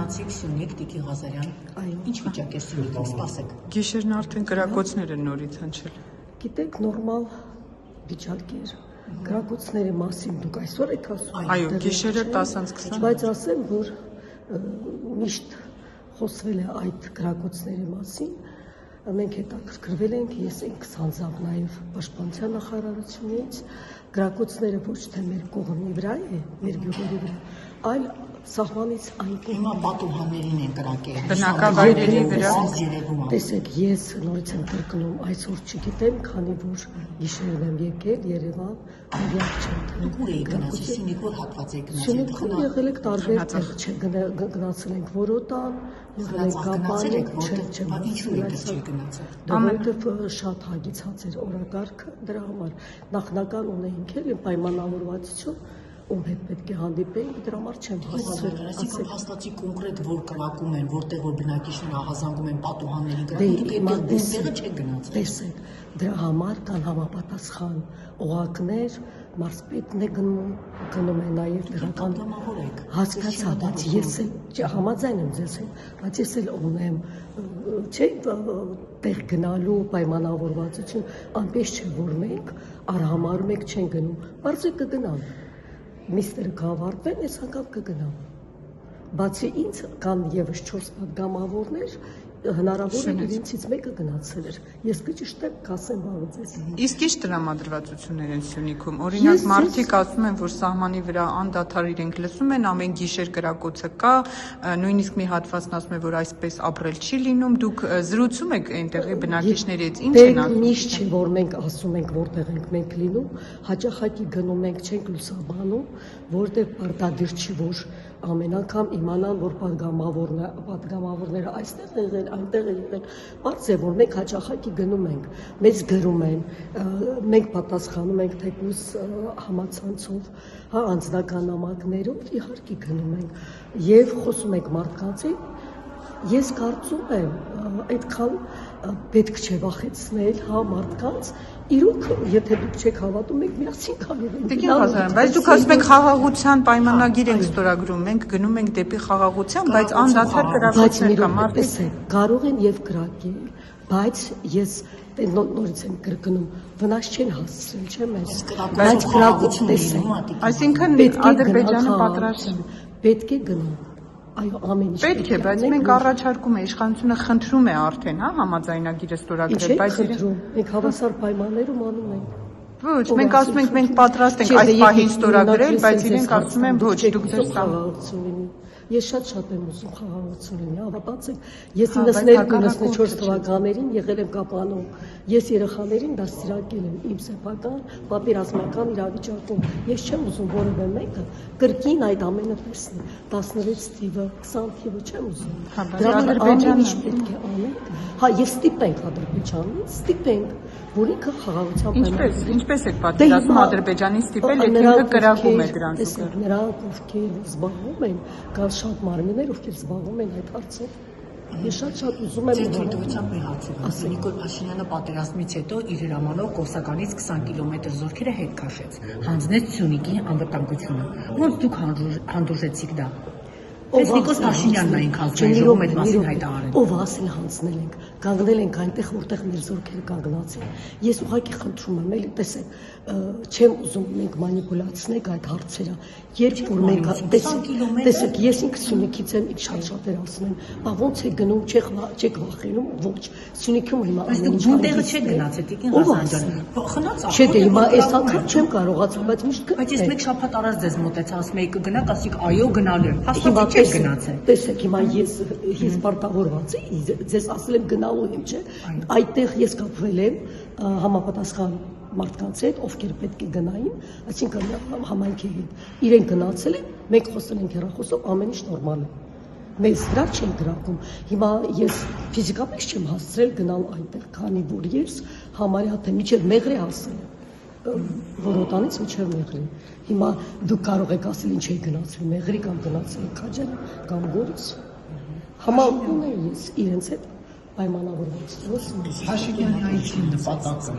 Գնացիք Սյունիք, Տիկի Ղազարյան, ինչ վիճակ է Սյունիքում, սպասեք։ Գիշերն արդեն կրակոցներ են նորից հնչել։ Գիտեք, նորմալ վիճակ էր։ Կրակոցների մասին դուք այսօր եք ասում։ Այո, գիշերը 10:20։ Բայց ասեմ, որ միշտ խոսվել է այդ կրակոցների մասին, մենք հետաքրքրվել ենք, ես ինքս անձամբ նաև պաշտպանության նախարարությունից, կրակոցները ոչ թե մեր կողմի վրա է, մեր գյուղերի վրա, այլ սահմանից այն Հիմա պատուհաններին են կրակել։ Բնակավայրերի վրա։ Տեսեք, ես նորից եմ կրկնում, այսօր չգիտեմ, քանի որ գիշերն եմ եկել Երևան, իրյակ չեմ թվում։ Ուր էի գնացել, Սյունիք որ հատված էի գնացել։ Սյունիքում եղել եք տարբեր տեղ, գնացել ենք Որոտան, եղել ենք Կապան, ինչու եք չի գնացել։ որովհետև շատ հագեցած էր օրակարգը դրա համար, նախնական ունեինք էլ պայմանավորվածություն, ում հետ պետք է հանդիպեինք, դրա համար չեմ հասցրել։ Այսինքն հաստատի կոնկրետ որ կրակում են, որտեղ որ բնակիչները ահազանգում են պատուհաններին կրակում, տեսեք, դրա համար կան համապատասխան օղակներ, մարզպետն է գնում է նաև դրական հասկացա, բայց ես էլ համաձայն եմ ձեզ հետ, բայց ես էլ ունեմ չէ տեղ գնալու պայմանավորվածություն, այնպես չէ որ մենք արհամարում եք չեն գնում, բարձր կգնան, միստերը կավարտվեն, ես անգամ կգնամ, բացի ինձ կան եւս 4 պատգամավորներ, հնարավոր է իրենցից մեկը գնացել էր, ես կճշտեմ կասեմ բանը ձեզ։ Իսկ ի՞նչ տրամադրվածություններ են Սյունիքում, օրինակ մարդիկ ասում են, որ սահմանի վրա անդադար իրենք լսում են, ամեն գիշեր կրակոցը կա, նույնիսկ մի հատվածն ասում է, որ այսպես ապրել չի լինում, դուք զրուցում եք այնտեղի բնակիչների հետ, ինչ են ասում։ Միշտ չէ, որ մենք ասում ենք, որտեղ ենք մենք լինում, հաճախակի գնում ենք, չենք լուսաբանում, որտեղ պարտադիր չի, որ ամեն անգամ իմանան, որ պատգամավորները այստեղ եղել, այնտեղ եղել, բարձ է, որ մենք հաճախակի գնում ենք, մեզ գրում են, մենք պատասխանում ենք թեկուզ համացանցով, անձնական նամակներով, իհարկե գնում ենք եւ խոսում ենք մարդկանց հետ, ես կարծում եմ, այդքան պետք չէ վախեցնել մարդկանց, իրոք, եթե դուք չեք հավատում, մենք միասին կարող ենք։ Տիկին Ղազարյան, բայց դուք ասում եք խաղաղության պայմանագիր ենք ստորագրում, մենք գնում ենք դեպի խաղաղության, բայց անդադար կրակոցներ կա, մարդիկ կարող են եւ կրակել, բայց ես նորից եմ կրկնում, վնաս չեն հասցրել, չէ՞ մեզ, բայց կրակոցներ են։ Այսինքն Ադրբեջանը պատրաստ է։ Պետք է գնան։ Այո, ամեն ինչ պետք է, բայց մենք առաջարկում է, իշխանությունը խնդրում է արդեն, հա, համաձայնագիրը ստորագրել, բայց մենք հավասար պայմաններում անում ենք։ Ոչ, մենք ասում ենք, մենք պատրաստ ենք այս պահին ստորագրել, բայց իրենք ասում են, ոչ, դուք ձեր Ես շատ եմ ուզում խաղաղություն լինի, հավատացեք, ես 92-94 թվականներին եղել եմ Կապանում, ես երեխաներին դաստիարակել եմ իմ սեփական, պատերազմական իրավիճակում, ես չեմ ուզում որևէ մեկը կրկին այդ ամենը տեսնի, 16 թիվը, 20 թիվը չեմ ուզում, դրա համար ամեն ինչ պետք է անենք, հա եւ ստիպենք Ադրբեջանին, ստիպենք, որ ինքը խաղաղության պայմաններ։ Ինչպես եք պատկերացնում Ադրբեջանին ստիպել, եթե ինքը կրակում է դրանց ուղղակի։ Նրանք ովքեր զբաղվում են, կան շատ մարմիններ, ովքեր զբաղվում են այդ հարցով։ Ես շատ ուզում եմ Ձերթույլտվությամբ մի հարց եմ, Նիկոլ Փաշինյանը պատերազմից հետո իր հրամանով Կովսականից 20 կիլոմետր զորքերը հետ քաշեց, հանձնեց Սյունիքի անվտանգությունը։ Ոնց դուք հանդուրժեցիք դա։ Ով Նիկոլ Փաշինյանն այն հանձնել, ժողովուրդ այդ մասին հայտարարել։ Ով ասել հանձնել ենք, կանգնել ենք այնտեղ, որտեղ մեր զորքերը կանգնած են։ Ես ուղղակի խնդրում եմ, էլի տեսեք, չեմ ուզում մենք մանիպուլացնենք այդ հարցերը։ Երբ որ մենք տեսեք, ես ինքս Սյունիքից եմ, շատ-շատեր ասում են, բա ոնց է գնում, չեք վախենում, ոչ։ Սյունիքում հիմա ամեն ինչ որտեղը չեք գնացել, Տիկին Ղազարյան։ Խնաց չէ, դե հիմա այս անգամ չեմ կարողացել, բայց միշտ բայց ես մեկ շաբաթ առաջ ձեզ մոտեցա, ասում եք գնաք, ասիկ այո գնալու եմ։ Հաստատ չեք գնացել։ Տեսեք, հիմա ես պարտավորված եմ, ձեզ ասել եմ գնալու եմ, չէ։ Այդտեղ ես կապվել եմ համապատասխան մարդկանց հետ, ովքեր պետք է գնային, այսինքն համայնքի հետ։ Իրենք գնացել են, մենք խոսել ենք հեռախոսով, ամեն ինչ նորմալ է։ Մեզ դրա չեն գրակում։ Հիմա ես ֆիզիկապես չեմ հասցրել գնալ այնտեղ, քանի որ ես համարյա թե միջև Մեղրի հասել եմ։ Որոտանից միջև Մեղրի։ Հիմա դուք կարող եք ասել ինչ եք գնացել Մեղրի կամ գնացել Քաջարի կամ Գորիս։ Համարում եմ ես իրենց հետ պայմանավորված։ Փաշինյանի այցի նպատակը